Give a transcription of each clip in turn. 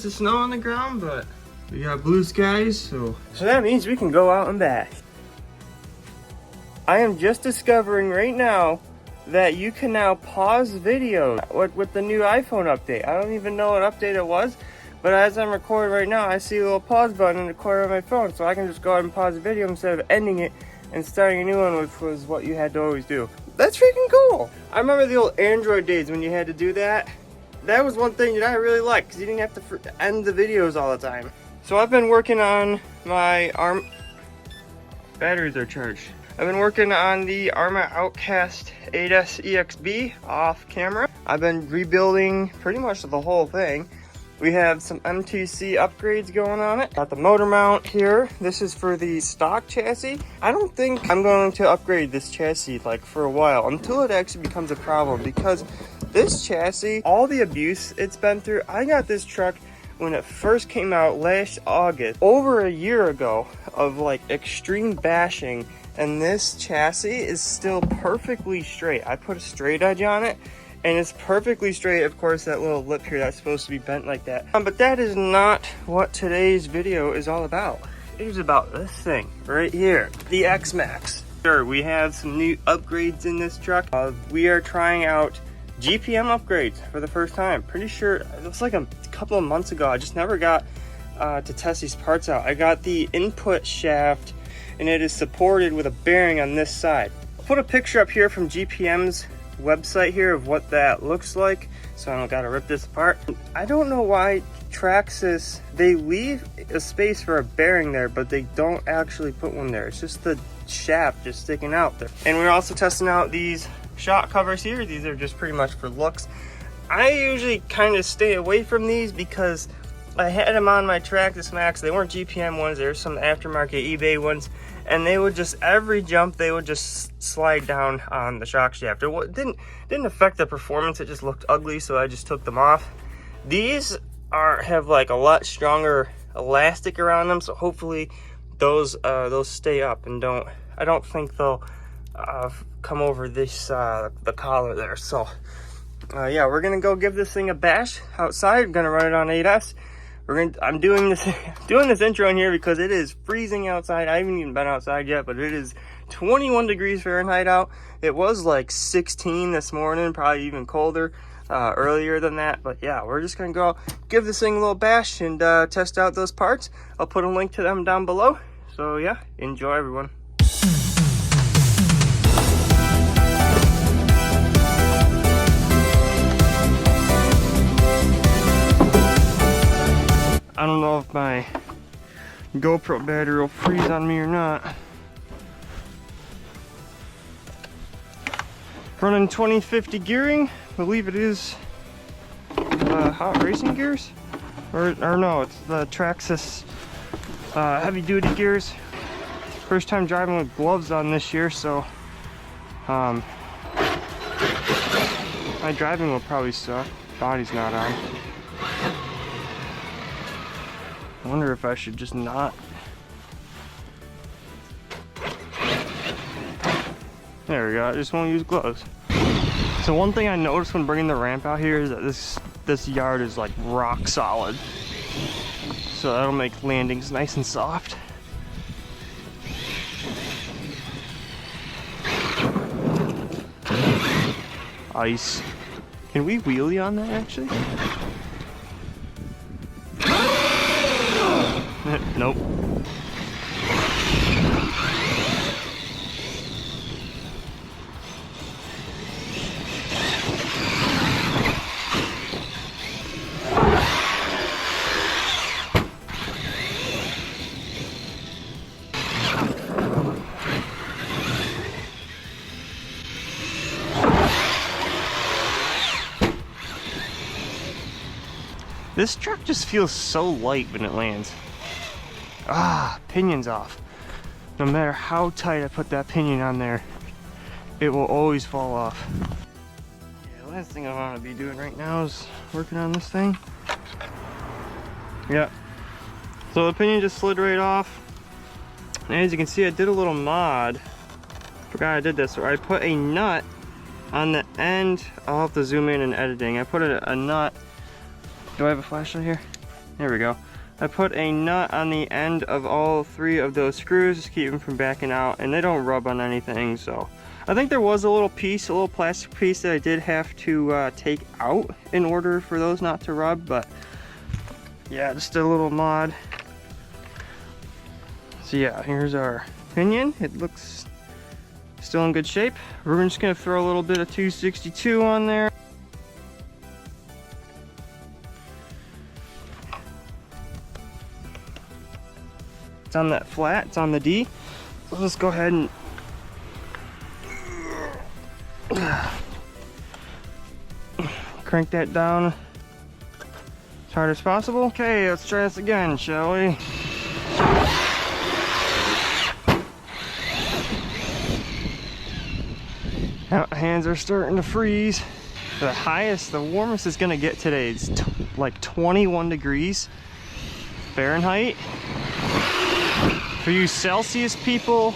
chance of snow on the ground, but we got blue skies, so that means we can go out and back. I am just discovering right now that you can now pause videos with the new iPhone update. I don't even know what update it was, but as I'm recording right now, I see a little pause button in the corner of my phone, so I can just go ahead and pause the video instead of ending it and starting a new one, which was what you had to always do. That's freaking cool. I remember the old Android days when you had to do that. That was one thing that I really liked, because you didn't have to end the videos all the time. So I've been working on my batteries are charged. I've been working on the Arma Outcast 8S EXB off camera. I've been rebuilding pretty much the whole thing. We have some MTC upgrades going on it. Got the motor mount here. This is for the stock chassis. I don't think I'm going to upgrade this chassis like for a while until it actually becomes a problem, because this chassis, all the abuse it's been through. I got this truck when it first came out last August, over a year ago, of like extreme bashing, and this chassis is still perfectly straight. I put a straight edge on it and it's perfectly straight. Of course, that little lip here, that's supposed to be bent like that. But that is not what today's video is all about. It is about this thing right here, the Xmaxx. Sure, we have some new upgrades in this truck. We are trying out GPM upgrades for the first time. Pretty sure it was like a couple of months ago. I just never got to test these parts out. I got the input shaft, and it is supported with a bearing on this side. I'll put a picture up here from GPM's website here of what that looks like, so I don't gotta rip this apart. I don't know why Traxxas, they leave a space for a bearing there, but they don't actually put one there. It's just the shaft just sticking out there. And we're also testing out these shock covers here. These are just pretty much for looks. I usually kind of stay away from these because I had them on my Traxxas Xmaxx. They weren't GPM ones, they were some aftermarket eBay ones, and they would just, every jump they would just slide down on the shock shaft. It didn't affect the performance, it just looked ugly, so I just took them off. These have like a lot stronger elastic around them, so hopefully those stay up and I don't think they'll come over this the collar there. So yeah, we're gonna go give this thing a bash outside. I'm gonna run it on 8S. I'm doing this intro in here because it is freezing outside. I haven't even been outside yet, but it is 21 degrees Fahrenheit out. It was like 16 this morning, probably even colder earlier than that. But yeah, we're just gonna go give this thing a little bash and test out those parts. I'll put a link to them down below. So yeah, enjoy everyone. I don't know if my GoPro battery will freeze on me or not. Running 2050 gearing, I believe it is hot racing gears, or no, it's the Traxxas heavy duty gears. First time driving with gloves on this year, so my driving will probably suck. Body's not on. I wonder if I should just not. There we go, I just won't use gloves. So one thing I noticed when bringing the ramp out here is that this yard is like rock solid. So that'll make landings nice and soft. Ice. Can we wheelie on that actually? Nope. This truck just feels so light when it lands. Ah, pinion's off. No matter how tight I put that pinion on there, it will always fall off. Yeah, the last thing I want to be doing right now is working on this thing. Yeah. So the pinion just slid right off. And as you can see, I did a little mod. Forgot I did this, where I put a nut on the end. I'll have to zoom in editing. I put a nut. Do I have a flashlight here? There we go. I put a nut on the end of all 3 of those screws to keep them from backing out, and they don't rub on anything. So I think there was a little piece, a little plastic piece that I did have to take out in order for those not to rub, but yeah, just a little mod. So yeah, here's our pinion. It looks still in good shape. We're just gonna throw a little bit of 262 on there. It's on that flat, it's on the D. So let's go ahead and crank that down as hard as possible. Okay, let's try this again, shall we? Now, hands are starting to freeze. The highest, the warmest it's gonna get today is like 21 degrees Fahrenheit. For you Celsius people,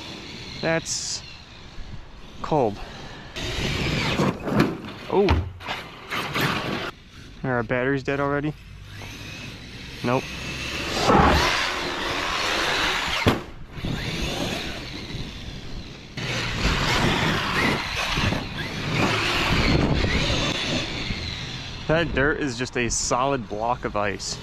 that's cold. Oh. Are our batteries dead already? Nope. That dirt is just a solid block of ice.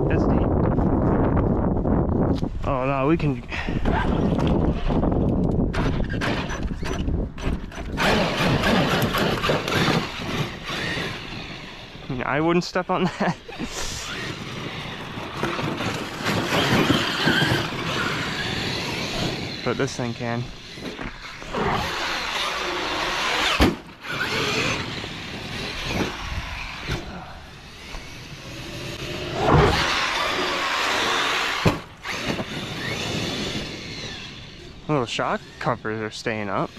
That's deep. Oh no, we can. I wouldn't step on that. But this thing can. Little shock covers are staying up.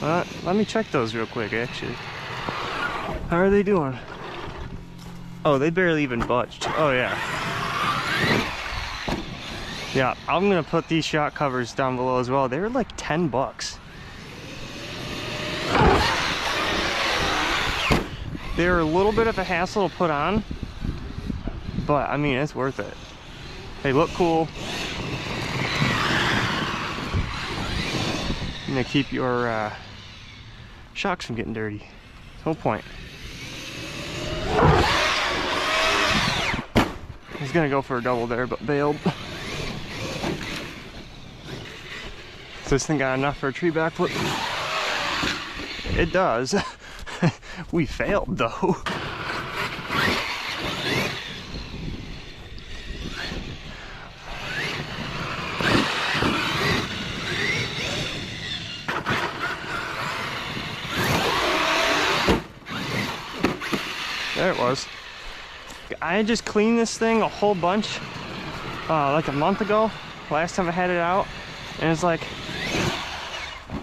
Let me check those real quick, actually. How are they doing? Oh, they barely even budged. Oh, yeah. Yeah, I'm gonna put these shock covers down below as well. They were like 10 bucks. They're a little bit of a hassle to put on, but I mean, it's worth it. They look cool. You're gonna keep your shocks from getting dirty. No point. He's gonna go for a double there, but bailed. So this thing got enough for a tree backflip? It does. We failed though. There it was. I just cleaned this thing a whole bunch like a month ago, last time I had it out, and it's like,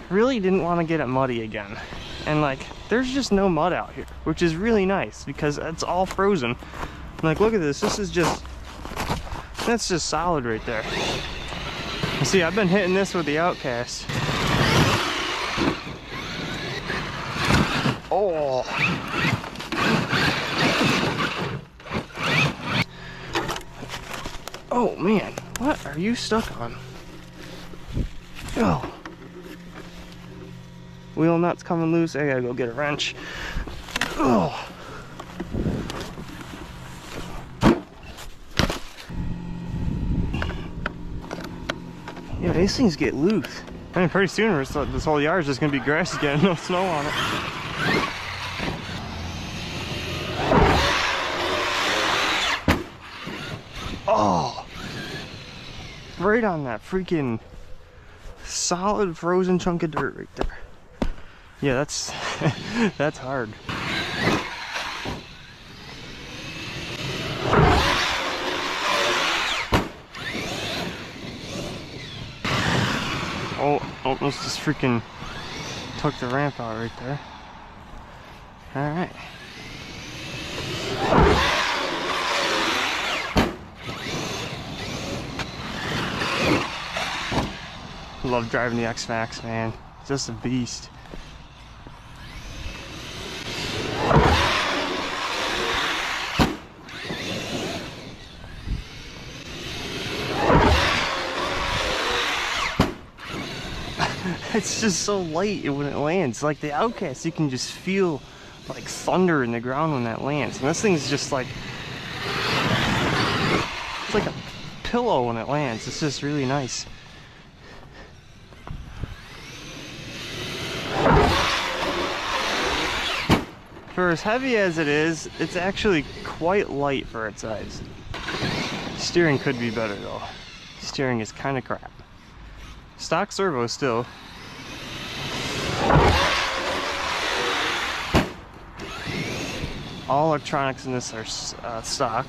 really didn't want to get it muddy again. And like, there's just no mud out here, which is really nice because it's all frozen. And like, look at this, this is just, that's just solid right there. You see, I've been hitting this with the Outcast. Oh. Oh man, what are you stuck on? Oh. Wheel nuts coming loose. I gotta go get a wrench. Oh. Yeah, these things get loose. I mean, pretty soon this whole yard is just gonna be grass again, no snow on it. Oh. Right on that freaking solid frozen chunk of dirt right there. Yeah, that's that's hard. Oh, almost just freaking took the ramp out right there. All right. love driving the Xmaxx, man. It's just a beast. It's just so light when it lands. Like the Outcast, you can just feel like thunder in the ground when that lands. And this thing's just like, it's like a pillow when it lands. It's just really nice. For as heavy as it is, it's actually quite light for its size. Steering could be better though. Steering is kind of crap. Stock servo still. All electronics in this are stock.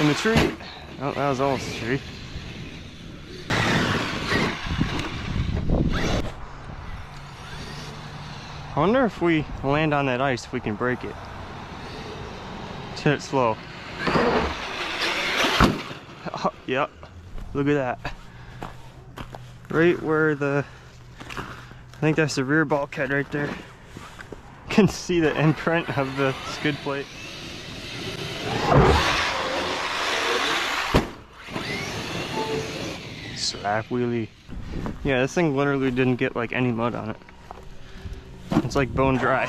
In the tree. Oh, that was almost a tree. I wonder if we land on that ice, if we can break it. Hit it slow. Oh, yep. Look at that. Right where the, I think that's the rear bulkhead right there. You can see the imprint of the skid plate. Slap wheelie. Yeah, this thing literally didn't get like any mud on it. It's like bone dry.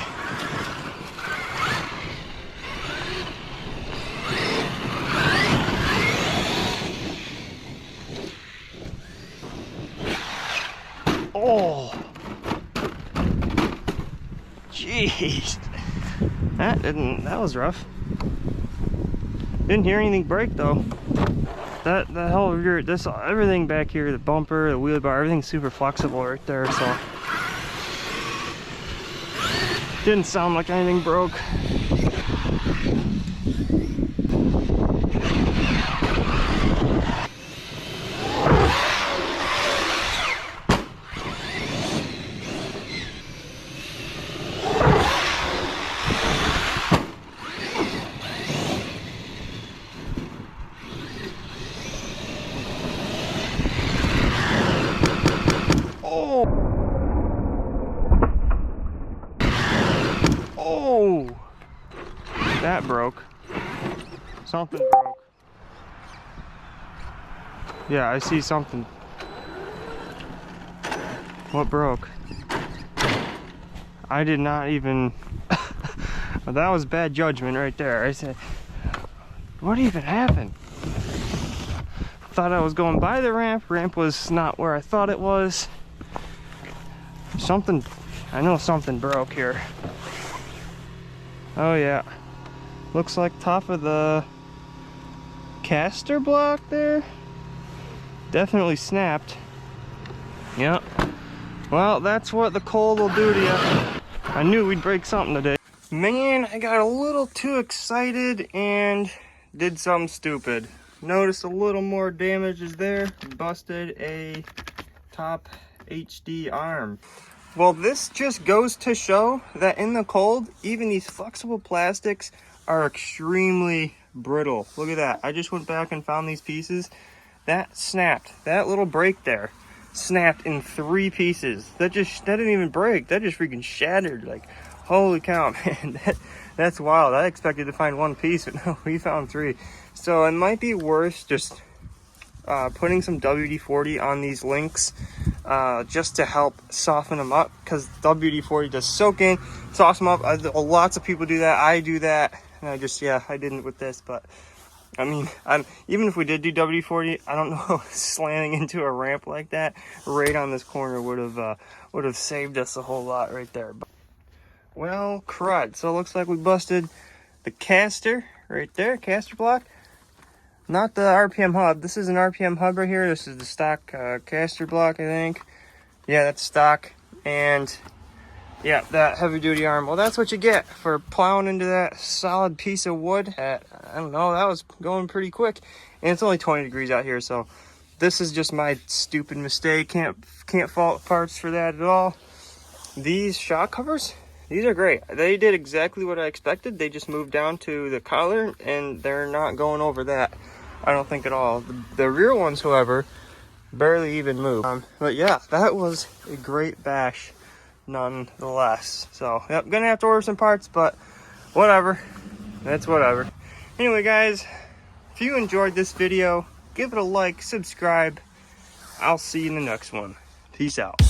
Oh, jeez, that was rough. Didn't hear anything break though. The whole rear, everything back here, the bumper, the wheel bar, everything's super flexible right there, so didn't sound like anything broke. Oh, that broke. Something broke. Yeah, I see something. What broke? I did not even... That was bad judgment right there. I said, what even happened? Thought I was going by the ramp. Ramp was not where I thought it was. Something, I know something broke here. Oh yeah. Looks like top of the caster block there. Definitely snapped. Yep. Well, that's what the cold will do to you. I knew we'd break something today. Man, I got a little too excited and did something stupid. Noticed a little more damage is there. Busted a top HD arm. Well, this just goes to show that in the cold, even these flexible plastics are extremely brittle. Look at that. I just went back and found these pieces. That snapped. That little break there snapped in 3 pieces. That didn't even break. That just freaking shattered. Like, holy cow, man. That's wild. I expected to find 1 piece, but no, we found 3. So it might be worth just putting some WD-40 on these links just to help soften them up, because WD-40 does soak in, soften them up. Lots of people do that. I do that. And I didn't with this, but I mean, even if we did do WD-40, I don't know, slamming into a ramp like that right on this corner would have saved us a whole lot right there. But, well, crud. So it looks like we busted the caster right there, caster block. Not the RPM hub. This is an RPM hub right here. This is the stock caster block, I think. Yeah, that's stock. And yeah, that heavy duty arm. Well, that's what you get for plowing into that solid piece of wood at, I don't know, that was going pretty quick. And it's only 20 degrees out here, so this is just my stupid mistake. Can't fault parts for that at all. These shock covers, these are great. They did exactly what I expected. They just moved down to the collar and they're not going over that. I don't think at all. The rear ones, however, barely even move. But yeah, that was a great bash nonetheless. So, yep, gonna have to order some parts, but whatever. That's whatever. Anyway, guys, if you enjoyed this video, give it a like, subscribe. I'll see you in the next one. Peace out.